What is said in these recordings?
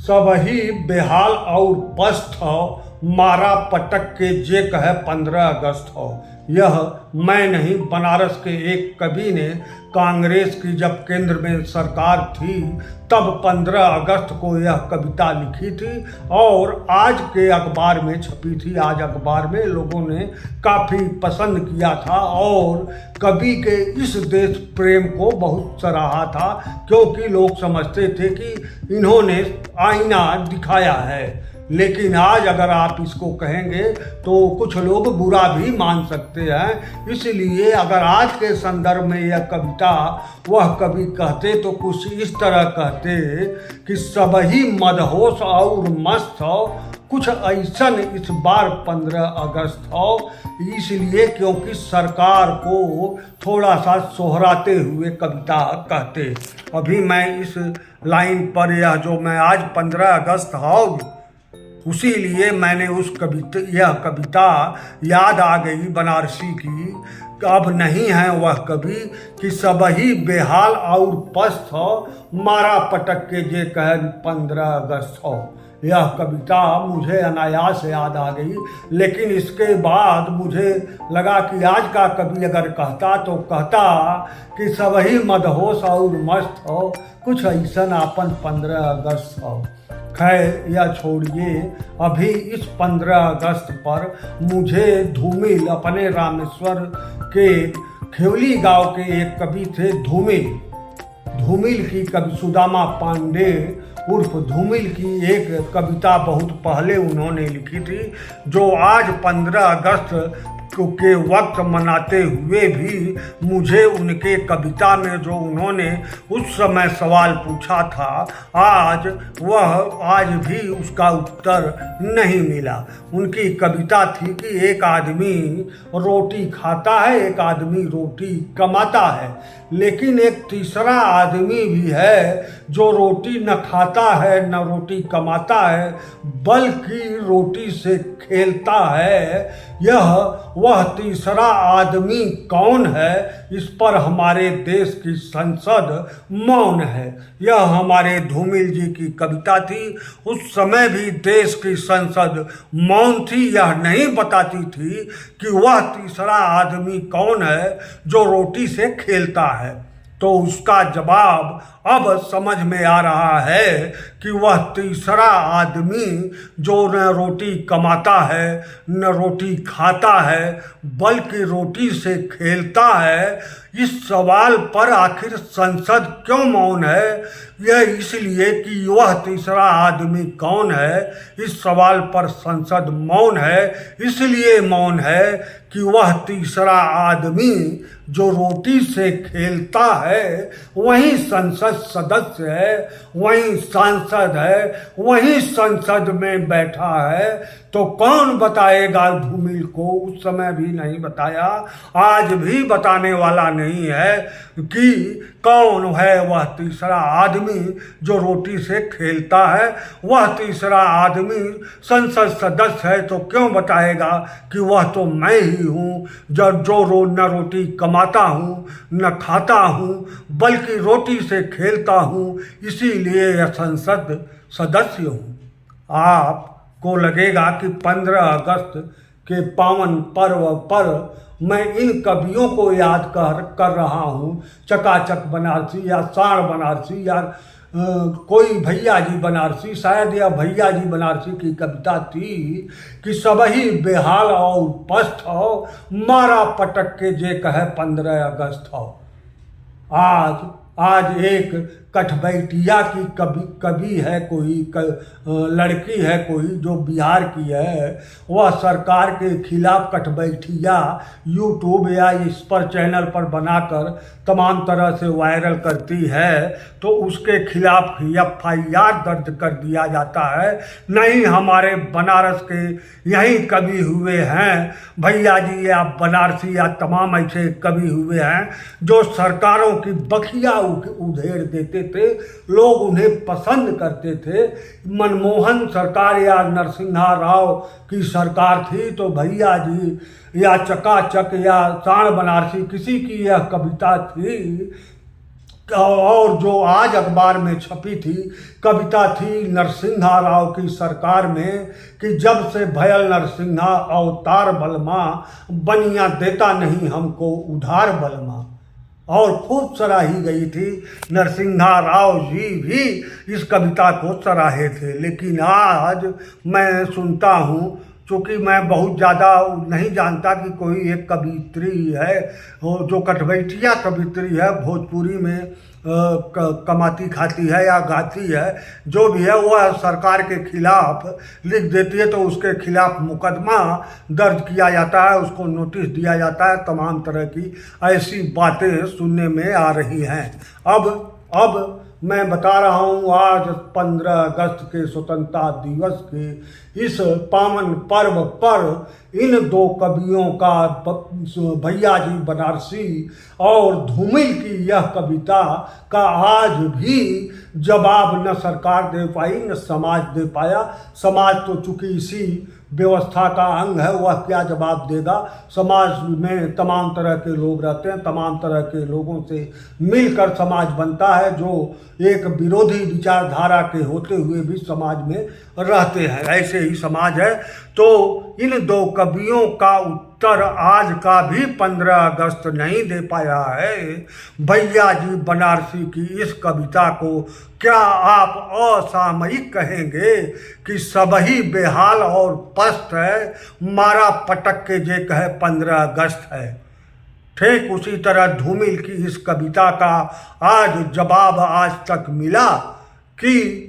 सबही बेहाल और पस्त हो, मारा पटक के जे कहे 15 अगस्त हो। यह मैं नहीं, बनारस के एक कवि ने कांग्रेस की जब केंद्र में सरकार थी तब 15 अगस्त को यह कविता लिखी थी और आज के अखबार में छपी थी। आज अखबार में लोगों ने काफ़ी पसंद किया था और कवि के इस देश प्रेम को बहुत सराहा था, क्योंकि लोग समझते थे कि इन्होंने आईना दिखाया है। लेकिन आज अगर आप इसको कहेंगे तो कुछ लोग बुरा भी मान सकते हैं। इसलिए अगर आज के संदर्भ में यह कविता वह कवि कहते तो कुछ इस तरह कहते कि सबही मदहोश और मस्त हो, कुछ ऐसन इस बार 15 अगस्त हो। इसलिए क्योंकि सरकार को थोड़ा सा सोहराते हुए कविता कहते। अभी मैं इस लाइन पर यह जो मैं आज 15 अगस्त हो, उसी लिए मैंने यह कविता याद आ गई बनारसी की। अब नहीं है वह कवि कि सबही बेहाल और पस्त हो, मारा पटक के जे कहे 15 अगस्त हो। यह कविता मुझे अनायास याद आ गई, लेकिन इसके बाद मुझे लगा कि आज का कवि अगर कहता तो कहता कि सबही मदहोश और मस्त हो, कुछ ऐसा अपन 15 अगस्त हो। खैर यह छोड़िए, अभी इस 15 अगस्त पर मुझे धूमिल, अपने रामेश्वर के खेवली गांव के एक कवि थे धूमिल की कवि सुदामा पांडे उर्फ धूमिल की एक कविता बहुत पहले उन्होंने लिखी थी, जो आज 15 अगस्त के वक्त मनाते हुए भी मुझे उनके कविता में जो उन्होंने उस समय सवाल पूछा था, आज भी उसका उत्तर नहीं मिला। उनकी कविता थी कि एक आदमी रोटी खाता है, एक आदमी रोटी कमाता है, लेकिन एक तीसरा आदमी भी है जो रोटी न खाता है न रोटी कमाता है, बल्कि रोटी से खेलता है। यह वह तीसरा आदमी कौन है, इस पर हमारे देश की संसद मौन है। यह हमारे धूमिल जी की कविता थी। उस समय भी देश की संसद मौन थी, यह नहीं बताती थी कि वह तीसरा आदमी कौन है जो रोटी से खेलता है। तो उसका जवाब अब समझ में आ रहा है कि वह तीसरा आदमी जो न रोटी कमाता है न रोटी खाता है, बल्कि रोटी से खेलता है। इस सवाल पर आखिर संसद क्यों मौन है? यह इसलिए कि वह तीसरा आदमी कौन है, इस सवाल पर संसद मौन है। इसलिए मौन है कि वह तीसरा आदमी जो रोटी से खेलता है वही संसद सदस्य है, वही सांसद है, वही संसद में बैठा है। तो कौन बताएगा धूमिल को? उस समय भी नहीं बताया, आज भी बताने वाला नहीं है कि कौन है वह तीसरा आदमी जो रोटी से खेलता है। वह तीसरा आदमी संसद सदस्य है तो क्यों बताएगा कि वह तो मैं ही हूँ, जो न रोटी कमाता हूँ न खाता हूँ, बल्कि रोटी से खेलता हूँ, इसीलिए यह संसद सदस्य हूँ। आपको लगेगा कि 15 अगस्त के पावन पर्व पर मैं इन कवियों को याद कर रहा हूँ, चकाचक बनारसी या साण बनारसी या कोई भैया जी बनारसी, शायद यह भैया जी बनारसी की कविता थी कि सबही बेहाल और पस्त हो, मारा पटक के जे कहे 15 अगस्त हो। आज एक कठबैठिया की कवि है, कोई लड़की है कोई जो बिहार की है, वह सरकार के खिलाफ कठबैठिया यूट्यूब या इस पर चैनल पर बनाकर तमाम तरह से वायरल करती है, तो उसके खिलाफ FIR दर्ज कर दिया जाता है। नहीं, हमारे बनारस के यही कवि हुए हैं भैया जी या बनारसी या तमाम ऐसे कवि हुए हैं जो सरकारों की बखिया उधेड़ देते थे, लोग उन्हें पसंद करते थे। मनमोहन सरकार या नरसिम्हा राव की सरकार थी तो भैया जी या चकाचक या साण बनारसी किसी की यह कविता थी और जो आज अखबार में छपी थी कविता थी नरसिंहा राव की सरकार में कि जब से भयल नरसिंहा अवतार बलमा, बनिया देता नहीं हमको उधार बलमा। और खूब सराही गई थी। नरसिंहा राव जी भी इस कविता को सराहे थे। लेकिन आज मैं सुनता हूँ, चूँकि मैं बहुत ज़्यादा नहीं जानता कि कोई एक कवित्री है जो कटबैठिया कवित्री है, भोजपुरी में कमाती खाती है या गाती है, जो भी है वह सरकार के खिलाफ लिख देती है तो उसके खिलाफ मुकदमा दर्ज किया जाता है, उसको नोटिस दिया जाता है। तमाम तरह की ऐसी बातें सुनने में आ रही हैं। अब मैं बता रहा हूँ, आज 15 अगस्त के स्वतंत्रता दिवस के इस पावन पर्व पर इन दो कवियों का, भैया जी बनारसी और धूमिल की यह कविता का आज भी जवाब न सरकार दे पाई न समाज दे पाया। समाज तो चूंकि इसी व्यवस्था का अंग है, वह क्या जवाब देगा। समाज में तमाम तरह के लोग रहते हैं, तमाम तरह के लोगों से मिलकर समाज बनता है, जो एक विरोधी विचारधारा के होते हुए भी समाज में रहते हैं। ऐसे ही समाज है। तो इन दो कवियों का उत्तर आज का भी 15 अगस्त नहीं दे पाया है। भैया जी बनारसी की इस कविता को क्या आप असामयिक कहेंगे कि सबही बेहाल और पस्त है, मारा पटक के जे कहे 15 अगस्त है। ठीक उसी तरह धूमिल की इस कविता का आज जवाब आज तक मिला कि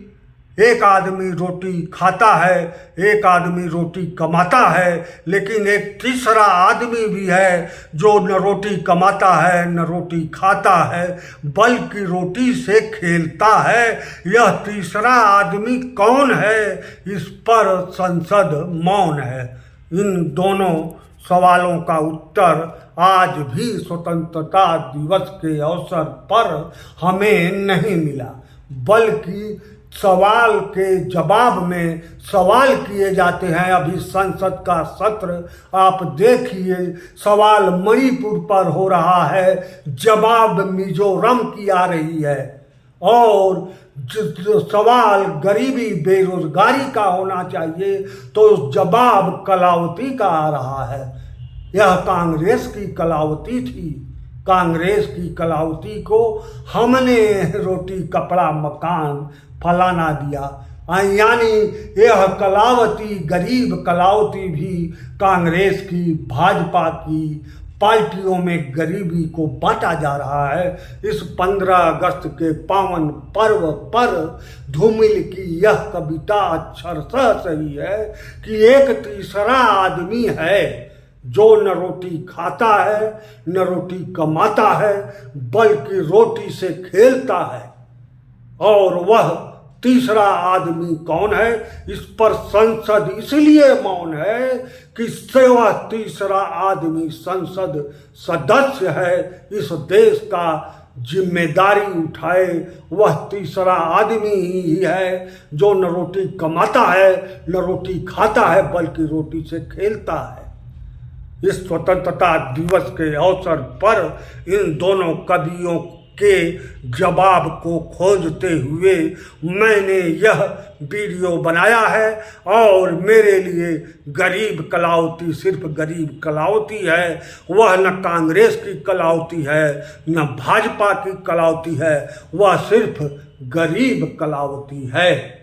एक आदमी रोटी खाता है, एक आदमी रोटी कमाता है, लेकिन एक तीसरा आदमी भी है जो न रोटी कमाता है न रोटी खाता है, बल्कि रोटी से खेलता है। यह तीसरा आदमी कौन है, इस पर संसद मौन है। इन दोनों सवालों का उत्तर आज भी स्वतंत्रता दिवस के अवसर पर हमें नहीं मिला, बल्कि सवाल के जवाब में सवाल किए जाते हैं। अभी संसद का सत्र आप देखिए, सवाल मणिपुर पर हो रहा है, जवाब मिजोरम की आ रही है, और सवाल गरीबी बेरोजगारी का होना चाहिए तो जवाब कलावती का आ रहा है। यह कांग्रेस की कलावती थी। कांग्रेस की कलावती को हमने रोटी कपड़ा मकान फलाना दिया, यानी यह कलावती गरीब कलावती भी कांग्रेस की भाजपा की पार्टियों में गरीबी को बांटा जा रहा है। इस 15 अगस्त के पावन पर्व पर धूमिल की यह कविता अक्षरशः सही है कि एक तीसरा आदमी है जो न रोटी खाता है न रोटी कमाता है, बल्कि रोटी से खेलता है। और वह तीसरा आदमी कौन है, इस पर संसद इसलिए मौन है कि वह तीसरा आदमी संसद सदस्य है, इस देश का जिम्मेदारी उठाए। वह तीसरा आदमी ही है जो न रोटी कमाता है न रोटी खाता है, बल्कि रोटी से खेलता है। इस स्वतंत्रता दिवस के अवसर पर इन दोनों कवियों के जवाब को खोजते हुए मैंने यह वीडियो बनाया है। और मेरे लिए गरीब कलावती सिर्फ गरीब कलावती है, वह न कांग्रेस की कलावती है न भाजपा की कलावती है, वह सिर्फ गरीब कलावती है।